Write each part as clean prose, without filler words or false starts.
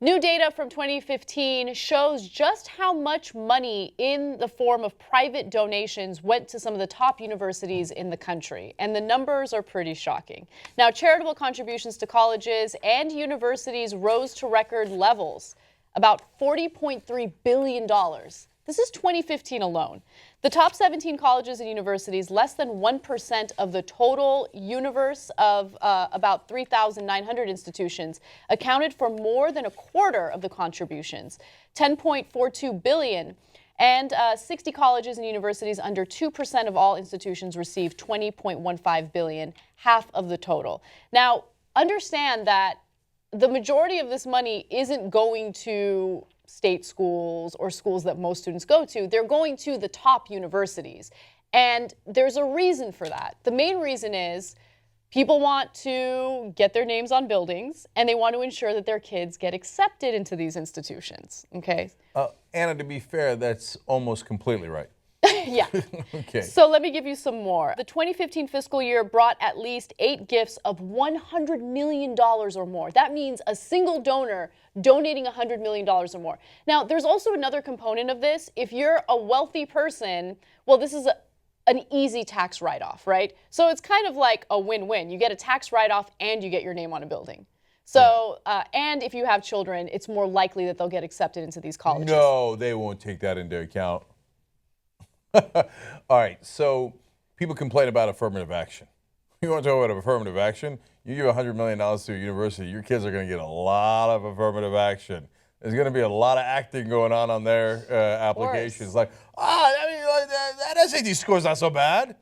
New data from 2015 shows just how much money in the form of private donations went to some of the top universities in the country, and the numbers are pretty shocking. Now, charitable contributions to colleges and universities rose to record levels, about $40.3 billion. This is 2015 alone. The top 17 colleges and universities, less than 1% of the total universe of about 3,900 institutions, accounted for more than a quarter of the contributions, $10.42 billion. And 60 colleges and universities, under 2% of all institutions, received $20.15 billion, half of the total. Now, understand that the majority of this money isn't going to state schools or schools that most students go to. They're going to the top universities. And there's a reason for that. The main reason is people want to get their names on buildings, and they want to ensure that their kids get accepted into these institutions. Okay? Anna, to be fair, that's almost completely right. Yeah. Okay. So let me give you some more. The 2015 fiscal year brought at least 8 gifts of $100 million or more. That means a single donor donating $100 million or more. Now, there's also another component of this. If you're a wealthy person, well, this is an easy tax write-off, right? So it's kind of like a win-win. You get a tax write-off and you get your name on a building. So, and if you have children, it's more likely that they'll get accepted into these colleges. No, they won't take that into account. All right, so people complain about affirmative action. You want to talk about affirmative action? You give $100 million to a university, your kids are going to get a lot of affirmative action. There's going to be a lot of acting going on their applications. Like, that SAT score's not so bad.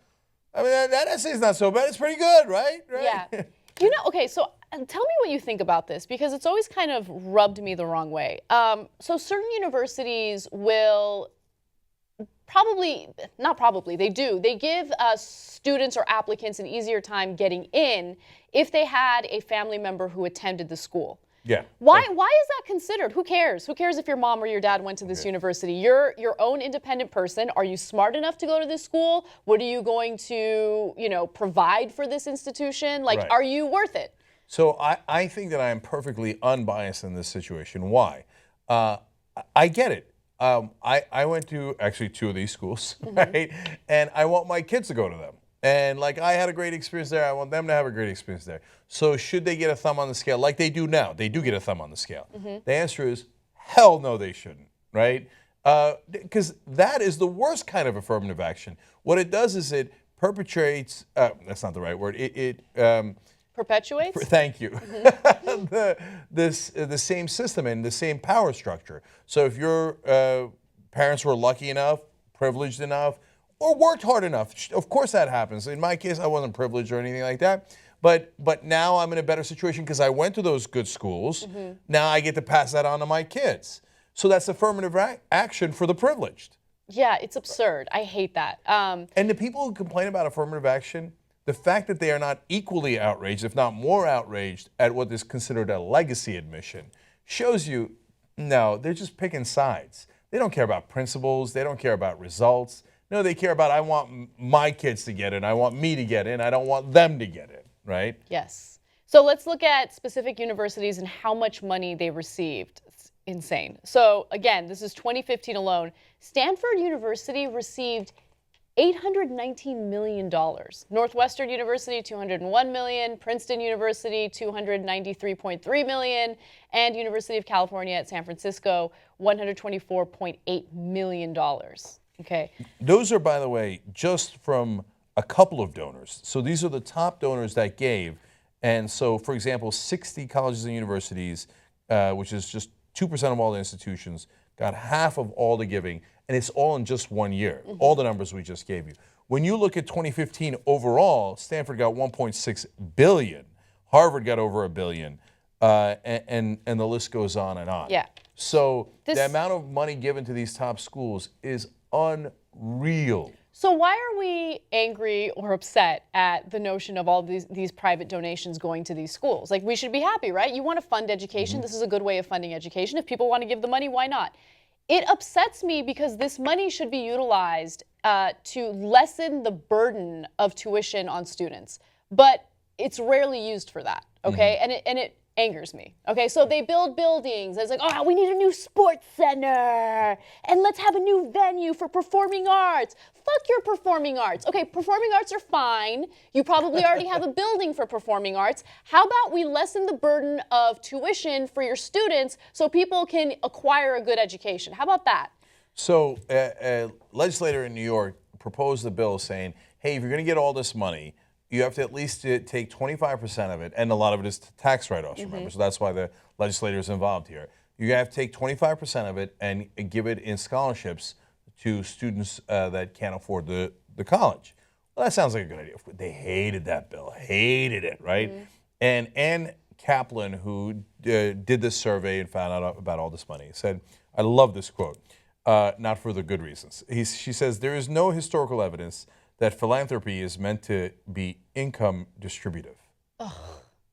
I mean, that essay's not so bad. It's pretty good, right? Yeah. You know, okay, so tell me what you think about this, because it's always kind of rubbed me the wrong way. So certain universities will they give students or applicants an easier time getting in if they had a family member who attended the school. Yeah. Why is that considered? Who cares? Who cares if your mom or your dad went to this university? You're your own independent person. Are you smart enough to go to this school? What are you going to, provide for this institution? Like, are you worth it? So I think that I am perfectly unbiased in this situation. Why? I get it. I went to actually 2 of these schools, right? And I want my kids to go to them. And like I had a great experience there, I want them to have a great experience there. So should they get a thumb on the scale like they do now? They do get a thumb on the scale. The answer is hell no, they shouldn't, right? Because that is the worst kind of affirmative action. What it does is it perpetuates, that's not the right word, Perpetuates? Thank you. The same system and the same power structure. So if your parents were lucky enough, privileged enough, or worked hard enough, of course that happens. In my case, I wasn't privileged or anything like that. But now I'm in a better situation because I went to those good schools. Now I get to pass that on to my kids. So that's affirmative action for the privileged. Yeah, it's absurd. I hate that. And the people who complain about affirmative action, the fact that they are not equally outraged, if not more outraged, at what is considered a legacy admission shows you, no, they're just picking sides. They don't care about principles. They don't care about results. No, they care about, I want my kids to get in. I want me to get in. I don't want them to get in, right? Yes. So let's look at specific universities and how much money they received. It's insane. So again, this is 2015 alone. Stanford University received $819 million. Northwestern University, $201 million. Princeton University, $293.3 million. And University of California at San Francisco, $124.8 million. Okay. Those are, by the way, just from a couple of donors. So these are the top donors that gave. And so, for example, 60 colleges and universities, which is just 2% of all the institutions, got half of all the giving. And it's all in just 1 year, all the numbers we just gave you. When you look at 2015 overall, Stanford got $1.6 billion. Harvard got over $1 billion. And the list goes on and on. Yeah. So the amount of money given to these top schools is unreal. So why are we angry or upset at the notion of all these private donations going to these schools? Like, we should be happy, right? You want to fund education. This is a good way of funding education. If people want to give the money, why not? It upsets me because this money should be utilized to lessen the burden of tuition on students, but it's rarely used for that. Okay, and angers me. Okay, so they build buildings. It's like, oh, we need a new sports center, and let's have a new venue for performing arts. Fuck your performing arts. Okay, performing arts are fine. You probably already have a building for performing arts. How about we lessen the burden of tuition for your students so people can acquire a good education? How about that? So a legislator in New York proposed a bill saying, hey, if you're going to get all this money, you have to at least take 25% of it, and a lot of it is tax write-offs, remember, so that's why the legislator is involved here. You have to take 25% of it and give it in scholarships to students that can't afford the college. Well, that sounds like a good idea. They hated that bill, hated it, right? And Ann Kaplan, who did this survey and found out about all this money, said, I love this quote, not for the good reasons. She says, there is no historical evidence that philanthropy is meant to be income distributive. Ugh.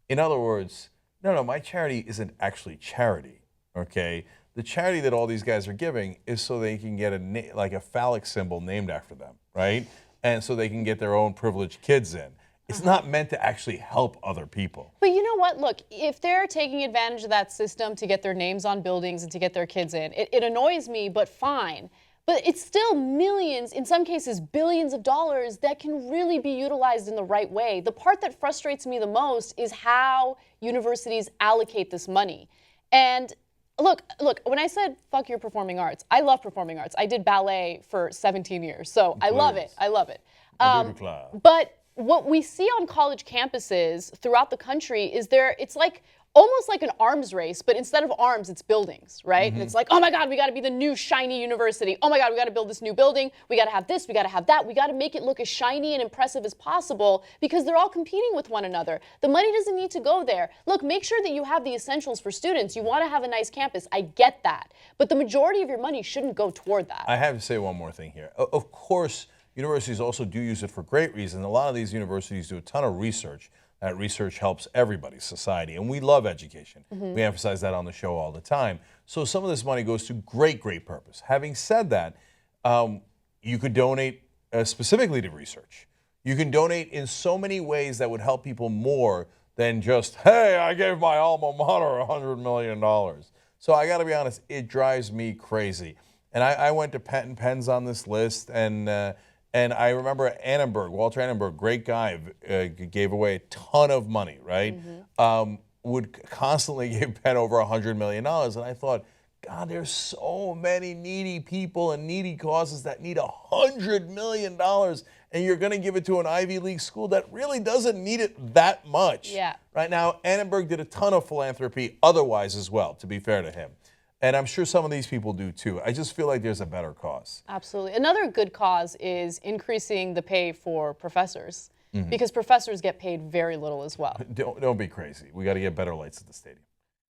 In other words, no, my charity isn't actually charity, okay? The charity that all these guys are giving is so they can get like a phallic symbol named after them, right? And so they can get their own privileged kids in. It's not meant to actually help other people. But you know what? Look, if they're taking advantage of that system to get their names on buildings and to get their kids in, it annoys me, but fine. But it's still millions, in some cases billions of dollars that can really be utilized in the right way. The part that frustrates me the most is how universities allocate this money. And look, when I said fuck your performing arts, I love performing arts. I did ballet for 17 years, so I love it. I love it. But what we see on college campuses throughout the country is it's like almost like an arms race, but instead of arms, it's buildings, right? And it's like, oh my God, we got to be the new shiny university. Oh my God, we got to build this new building. We got to have this, we got to have that. We got to make it look as shiny and impressive as possible because they're all competing with one another. The money doesn't need to go there. Look, make sure that you have the essentials for students. You want to have a nice campus. I get that. But the majority of your money shouldn't go toward that. I have to say one more thing here. Of course, universities also do use it for great reason. A lot of these universities do a ton of research. That research helps everybody, society, and we love education. We emphasize that on the show all the time. So some of this money goes to great purpose. Having said that, you could donate specifically to research. You can donate in so many ways that would help people more than just, hey, I gave my alma mater $100 million. So I gotta be honest, it drives me crazy. And I went to Penn's on this list, and I remember Annenberg, Walter Annenberg, great guy, gave away a ton of money, right? Would constantly give Penn over $100 million. And I thought, God, there's so many needy people and needy causes that need $100 million. And you're going to give it to an Ivy League school that really doesn't need it that much. Yeah. Right now, Annenberg did a ton of philanthropy otherwise as well, to be fair to him. And I'm sure some of these people do too. I just feel like there's a better cause. Absolutely. Another good cause is increasing the pay for professors because professors get paid very little as well. Don't be crazy. We got to get better lights at the stadium.